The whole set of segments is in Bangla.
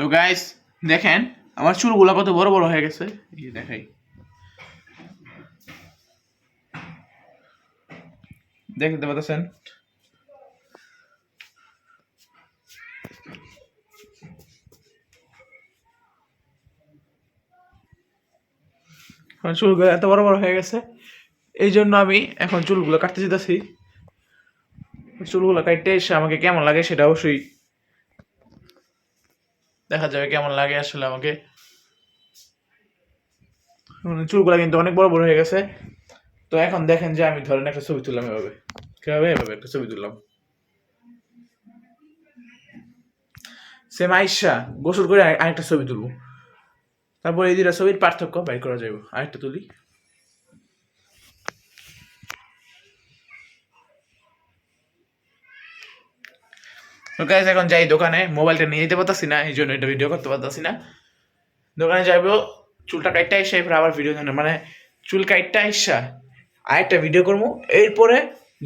তো গাইস দেখেন আমার চুলগুলো কত বড় বড় হয়ে গেছে, এই দেখাই, দেখতে পাচ্ছেন। এখন চুলগুলো এত বড় বড় হয়ে গেছে, এই জন্য আমি এখন চুলগুলো কাটতে যেতেছি। চুলগুলো কাটতে এসে আমাকে কেমন লাগে সেটা অবশ্যই দেখা যাবে কেমন লাগে আসলে আমাকে। চুলগুলো কিন্তু অনেক বড় বড় হয়ে গেছে। তো এখন দেখেন যে আমি ধরেন একটা ছবি তুললাম এভাবে, কিভাবে এভাবে একটা ছবি তুললাম, সেম আইসা গোসল করে আরেকটা ছবি তুলবো, তারপর এই দুটা ছবির পার্থক্য বের করা যাবে। আরেকটা তুলি, তো গাইস এখন যাই দোকানে, মোবাইলটা নিয়ে যেতে পারতাছি না, এই জন্য এটা ভিডিও করতে পারতাছি না। দোকানে যাইবো, চুলটা কাটটা এসে আবার ভিডিও জানে মানে চুল কাটটা এসা আরেকটা ভিডিও করবো, এরপরে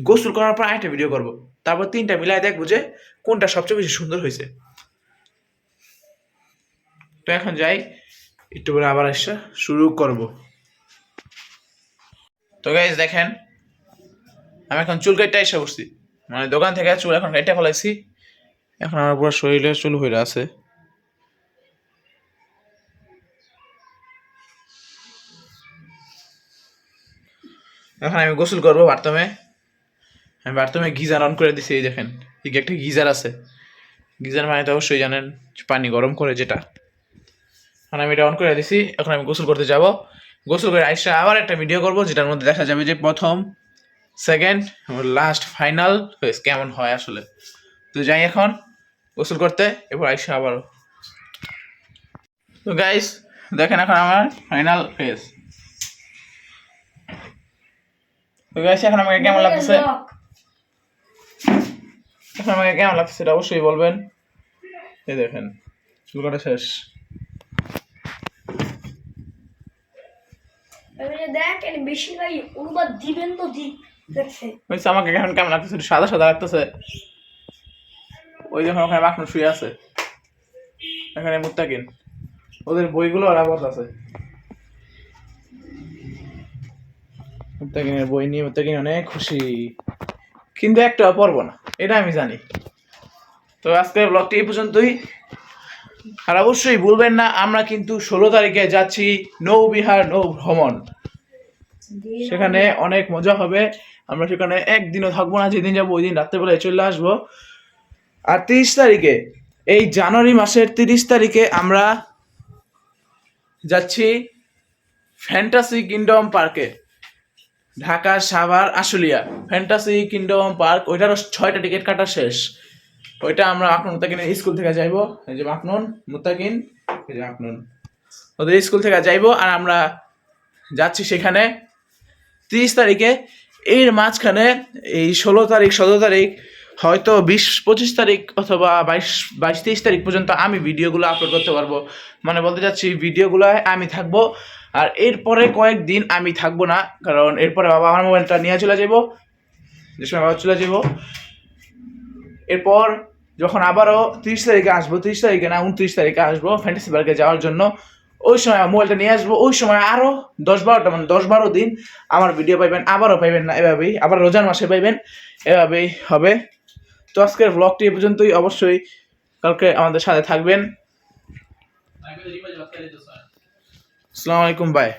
গোসল করার পর আরেকটা ভিডিও করবো, তারপর তিনটা মিলাই দেখবো যে কোনটা সবচেয়ে বেশি সুন্দর হয়েছে। তো এখন যাই, একটু করে আবার এসা শুরু করব। তো গাইস দেখেন আমি এখন চুল কাটটা এসে বসছি, মানে দোকান থেকে চুল এখন কাটটা ফেলাইছি। এখন আমার পুরো শরীরে চুল হয়ে আছে। এখন আমি গোসল করবো বাথরুমে। আমি বাথরুমে গিজার অন করে দিছি, এই দেখেন একটা গিজার আছে। গিজার মানে তো অবশ্যই জানেন পানি গরম করে যেটা। এখন আমি এটা অন করে দিছি, এখন আমি গোসল করতে যাব। গোসল করে আইসা আবার একটা ভিডিও করব, যেটার মধ্যে দেখা যাবে যে প্রথম, সেকেন্ড, লাস্ট, ফাইনাল ফেস কেমন হয় আসলে। তো যাই এখন গোসল করতে, এরপর আইসা আবারও। তো গাইস দেখেন এখন আমার ফাইনাল ফেস। তো গাইস এখন আমাকে কেমন লাগতেছে, এখন আমাকে কেমন লাগছে সেটা অবশ্যই বলবেন। এই দেখেন চুল কাটা শেষ। আমাকে এখন কেমন লাগতেছে, সাদা সাদা লাগতেছে। ওই যখন ওখানে মাখনো শুয়ে আছে, এখানে মুত্তাকিন, ওদের বইগুলো ওরা বলতেছে। মুত্তাকিনের বই নিয়ে মুত্তাকিন অনেক খুশি, কিন্তু একটা পড়বো না এটা আমি জানি। তো আজকের ব্লগটি এই পর্যন্তই। আর অবশ্যই ভুলবেন না, আমরা কিন্তু 16 তারিখে যাচ্ছি নৌবিহার নৌ ভ্রমণ, সেখানে অনেক মজা হবে। আমরা সেখানে একদিনও থাকবো না, যেদিন যাবো ওই দিন রাত্রেবেলায় চলে আসবো। আর 30 তারিখে, এই জানুয়ারি মাসের 30 তারিখে আমরা যাচ্ছি fantasy kingdom park, Dhaka Savar Ashulia fantasy kingdom park. ওইটারও 6টা টিকিট কাটা শেষ। ওইটা আমরা আপনার মুত্তাকিনের স্কুল থেকে যাইবো, এই যে আপনার মুত্তাকিন, এই যে আপনার ওদের স্কুল থেকে যাইবো। আর আমরা যাচ্ছি সেখানে 30 তারিখে। এর মাঝখানে এই 16 তারিখ 17 তারিখ হয়তো 20-25 তারিখ অথবা 22-23 তারিখ পর্যন্ত আমি ভিডিওগুলো আপলোড করতে পারবো। মানে বলতে চাচ্ছি ভিডিওগুলোয় আমি থাকবো। আর এরপরে কয়েকদিন আমি থাকবো না, কারণ এরপরে বাবা আমার মোবাইলটা নিয়ে চলে যাবো, যে সময় বাবা চলে যাবো। এরপর যখন আবারও 30 তারিখে আসবো, 30 তারিখে না 29 তারিখে আসবো ফ্যান্টাসি পার্কে যাওয়ার জন্য, ওই সময় মোবাইলটা নিয়ে আসবো। ওই সময় আরও 10-12টা মানে 10-12 দিন আমার ভিডিও পাইবেন, আবারও পাইবেন না, এভাবেই আবার রোজার মাসে পাইবেন, এভাবেই হবে। তো আজকের ব্লগটি এ পর্যন্তই। অবশ্যই কালকে আমাদের সাথে থাকবেন। আসসালামু আলাইকুম, বাই।